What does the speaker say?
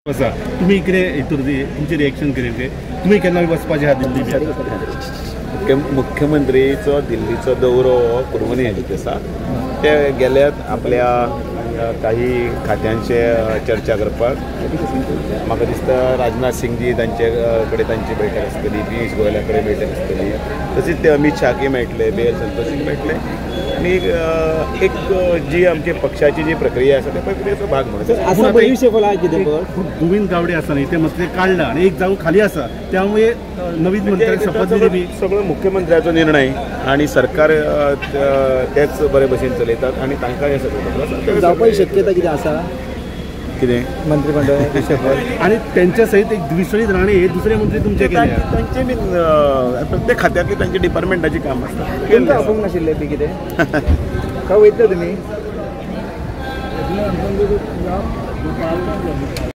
बसा तुम्ही इकडे तुमचे रिएक्शन कितें तुम्ही केन्ना वचपाचे आहा दिल्ली मुख्यमंत्रीचो दिल्लीचो दौरो पुरवणी हातूंत आसा ते गेल्यात आपल्या काही खात्यांचे चर्चा करपाक म्हाका दिसता राजनाथ सिंगजी तांचे कडेन तांची बैठक आसतली पियूष गोयला कडेन बैठक आसतली तशेंच ते अमित शाहकी मेळटले बी एल संतोषीक मेळटले आनी एक जी आमची पक्षाची जी प्रक्रिया आसा त्या प्रक्रियेचो भाग म्हणून गोविंद गावडे आसा न्ही ते मसले काढला आणि एक जागो खाली आसा त्यामुळे नवीन मंत्र्याक शपथ दिली सगळो मुख्यमंत्र्याचो निर्णय आणि सरकार तेच बरे भशेन चलयतात आणि तांकां हे सगळें जावपाची शक्यता कितें आसा कितें मंत्रिमंडळाची शपथ आणि त्यांच्या सहित एक विश्वजित राणे हे दुसरे मंत्री तुमचे केले तांचे बी प्रत्येक खात्यांतली तांची डिपार्टमेंटाची काम आसता तुमकां आपोवंक नाशिल्लें बी कितें काय वयतले तुमी